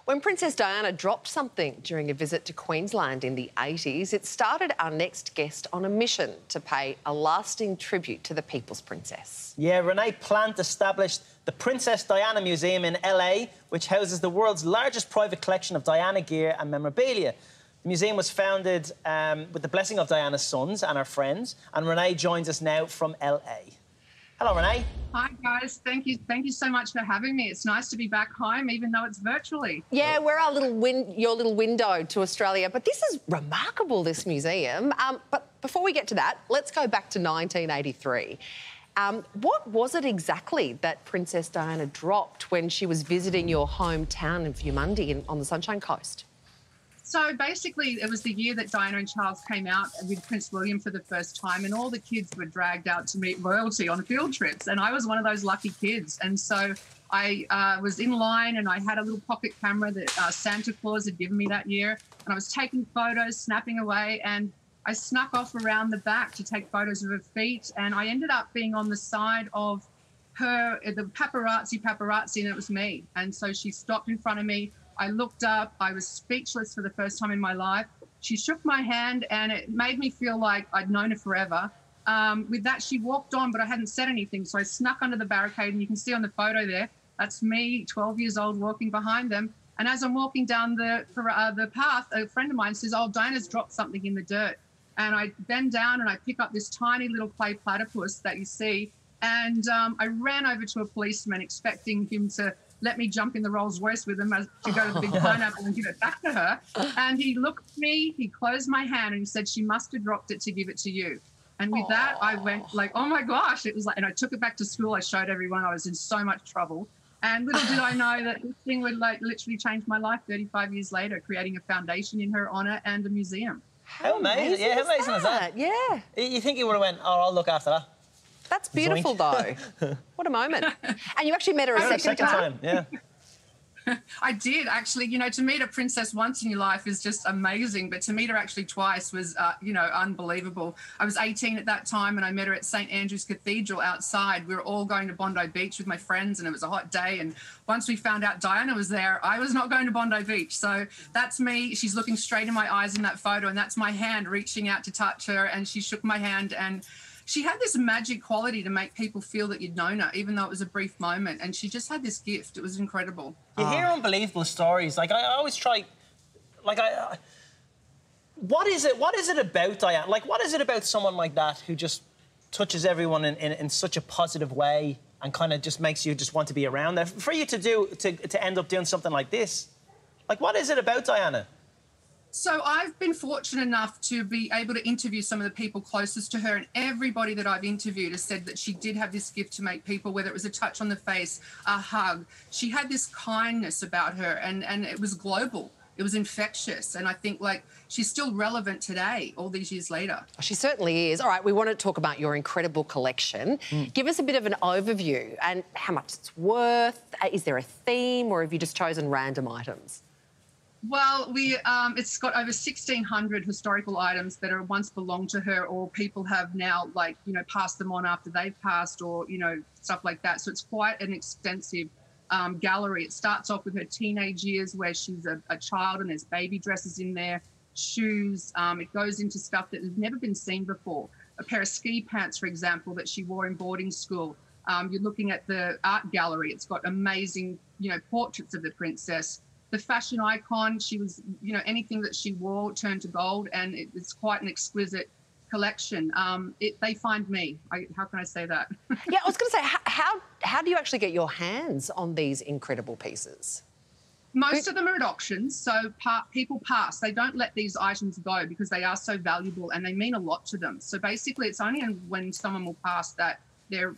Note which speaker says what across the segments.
Speaker 1: When Princess Diana dropped something during a visit to Queensland in the 80s, it started our next guest on a mission to pay a lasting tribute to the People's Princess.
Speaker 2: Yeah, Renae Plant established the Princess Diana Museum in LA, which houses the world's largest private collection of Diana gear and memorabilia. The museum was founded with the blessing of Diana's sons and her friends, and Renae joins us now from LA. Hello, Renae.
Speaker 3: Hi, guys. Thank you so much for having me. It's nice to be back home, even though it's virtually.
Speaker 1: Yeah, we're our your little window to Australia. But this is remarkable, this museum. But before we get to that, let's go back to 1983. What was it exactly that Princess Diana dropped when she was visiting your hometown of Viewmundy on the Sunshine Coast?
Speaker 3: So basically, it was the year that Diana and Charles came out with Prince William for the first time, and all the kids were dragged out to meet royalty on field trips. And I was one of those lucky kids. And so I was in line, and I had a little pocket camera that Santa Claus had given me that year. And I was taking photos, snapping away, and I snuck off around the back to take photos of her feet. And I ended up being on the side of her, the paparazzi, and it was me. And so she stopped in front of me. I looked up, I was speechless for the first time in my life. She shook my hand and it made me feel like I'd known her forever. With that, she walked on, but I hadn't said anything. So I snuck under the barricade, and you can see on the photo there, that's me, 12 years old, walking behind them. And as I'm walking down the path, a friend of mine says, "Oh, Diana's dropped something in the dirt." And I bend down and I pick up this tiny little clay platypus that you see. And I ran over to a policeman expecting him to let me jump in the Rolls Royce with him to go to the big pineapple and give it back to her. And he looked at me, he closed my hand, and he said, "She must have dropped it to give it to you." And with that, I went like, oh my gosh, it was like, and I took it back to school. I showed everyone I was in so much trouble. And little did I know that this thing would like literally change my life 35 years later, creating a foundation in her honour and a museum.
Speaker 2: How amazing. Yeah, how amazing is that?
Speaker 1: Yeah.
Speaker 2: You think you would have went, "Oh, I'll look after that."
Speaker 1: That's beautiful, though. What a moment. And you actually met her a second time.
Speaker 2: Yeah.
Speaker 3: I did, actually. You know, to meet a princess once in your life is just amazing, but to meet her actually twice was, you know, unbelievable. I was 18 at that time, and I met her at St Andrew's Cathedral outside. We were all going to Bondi Beach with my friends, and it was a hot day. And once we found out Diana was there, I was not going to Bondi Beach. So that's me. She's looking straight in my eyes in that photo, and that's my hand reaching out to touch her, and she shook my hand, and she had this magic quality to make people feel that you'd known her, even though it was a brief moment. And she just had this gift. It was incredible.
Speaker 2: You hear unbelievable stories. Like, I always try... Like, what is it about Diana? Like, what is it about someone like that who just touches everyone in such a positive way and kind of just makes you just want to be around there? For you to end up doing something like this, like, what is it about Diana?
Speaker 3: So I've been fortunate enough to be able to interview some of the people closest to her, and everybody that I've interviewed has said that she did have this gift to make people, whether it was a touch on the face, a hug. She had this kindness about her, and it was global. It was infectious, and I think, like, she's still relevant today, all these years later.
Speaker 1: She certainly is. All right, we want to talk about your incredible collection. Give us a bit of an overview and how much it's worth. Is there a theme, or have you just chosen random items?
Speaker 3: Well, it's got over 1,600 historical items that are once belonged to her, or people have now, like, you know, passed them on after they've passed, or, you know, stuff like that. So it's quite an extensive gallery. It starts off with her teenage years, where she's a child, and there's baby dresses in there, shoes. It goes into stuff that has never been seen before. A pair of ski pants, for example, that she wore in boarding school. You're looking at the art gallery. It's got amazing, you know, portraits of the princess. The fashion icon, she was, you know, anything that she wore turned to gold, and it's quite an exquisite collection. They find me. How can I say that?
Speaker 1: Yeah, I was going to say, how do you actually get your hands on these incredible pieces?
Speaker 3: Most of them are at auctions, so people pass. They don't let these items go because they are so valuable and they mean a lot to them. So basically, it's only when someone will pass that their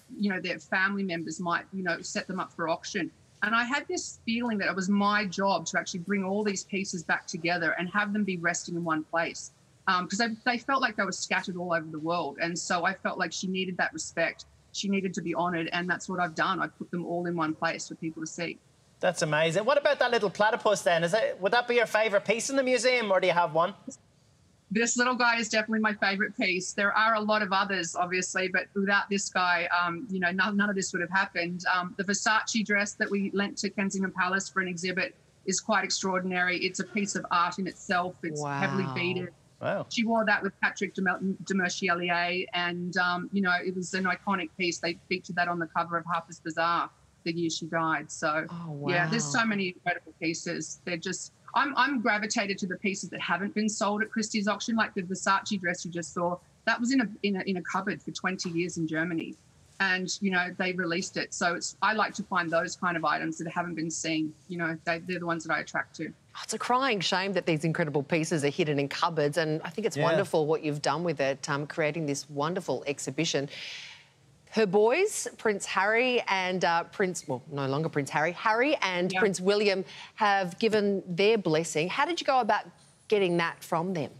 Speaker 3: family members might, you know, set them up for auction. And I had this feeling that it was my job to actually bring all these pieces back together and have them be resting in one place, because they felt like they were scattered all over the world. And so I felt like she needed that respect. She needed to be honoured, and that's what I've done. I put them all in one place for people to see.
Speaker 2: That's amazing. What about that little platypus then? Would that be your favourite piece in the museum, or do you have one?
Speaker 3: This little guy is definitely my favourite piece. There are a lot of others, obviously, but without this guy, you know, none of this would have happened. The Versace dress that we lent to Kensington Palace for an exhibit is quite extraordinary. It's a piece of art in itself. It's heavily beaded.
Speaker 2: Wow.
Speaker 3: She wore that with Patrick de Mercielier, and, you know, it was an iconic piece. They featured that on the cover of Harper's Bazaar the year she died. So, yeah, there's so many incredible pieces. They're just... I'm gravitated to the pieces that haven't been sold at Christie's auction, like the Versace dress you just saw. That was in a cupboard for 20 years in Germany. And, you know, they released it. So I like to find those kind of items that haven't been seen. You know, they're the ones that I attract to.
Speaker 1: It's a crying shame that these incredible pieces are hidden in cupboards, and I think it's wonderful what you've done with it, creating this wonderful exhibition. Her boys, Prince Harry and no longer Prince Harry, Harry and Prince William have given their blessing. How did you go about getting that from them?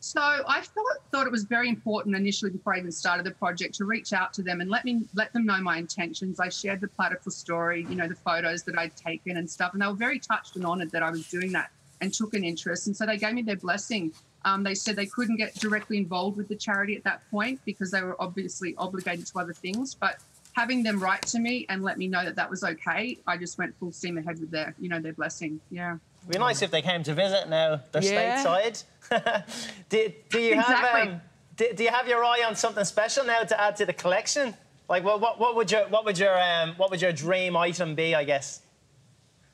Speaker 3: So I thought it was very important initially, before I even started the project, to reach out to them and let them know my intentions. I shared the platypus story, you know, the photos that I'd taken and stuff, and they were very touched and honoured that I was doing that and took an interest. And so they gave me their blessing. They said they couldn't get directly involved with the charity at that point because they were obviously obligated to other things. But having them write to me and let me know that that was okay, I just went full steam ahead with their blessing. Yeah.
Speaker 2: It'd be nice if they came to visit now. They're stateside. do you have do you have your eye on something special now to add to the collection? Like, what would your dream item be, I guess?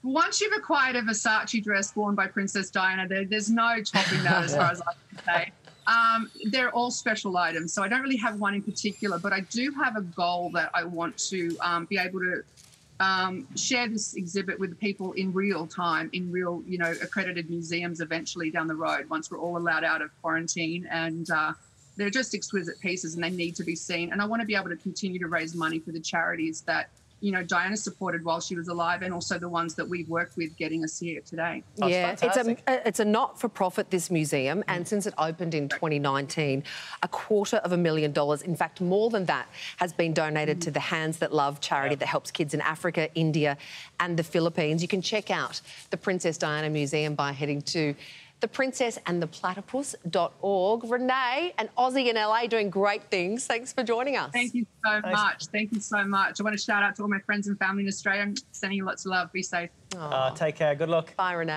Speaker 3: Once you've acquired a Versace dress worn by Princess Diana, there's no topping that as far as I can say. They're all special items, so I don't really have one in particular, but I do have a goal that I want to be able to share this exhibit with people in real time, in real, you know, accredited museums eventually down the road, once we're all allowed out of quarantine. And they're just exquisite pieces and they need to be seen. And I want to be able to continue to raise money for the charities that, you know, Diana supported while she was alive, and also the ones that we've worked with getting us here today.
Speaker 1: It's a not-for-profit, this museum, and since it opened in 2019, $250,000, in fact more than that, has been donated to the Hands That Love charity that helps kids in Africa, India and the Philippines. You can check out the Princess Diana Museum by heading to theprincessandtheplatypus.org. Renae, an Aussie in LA doing great things. Thanks for joining us.
Speaker 3: Thank you so much. Thank you so much. I want to shout out to all my friends and family in Australia. I'm sending you lots of love. Be safe.
Speaker 2: Take care. Good luck.
Speaker 1: Bye, Renae.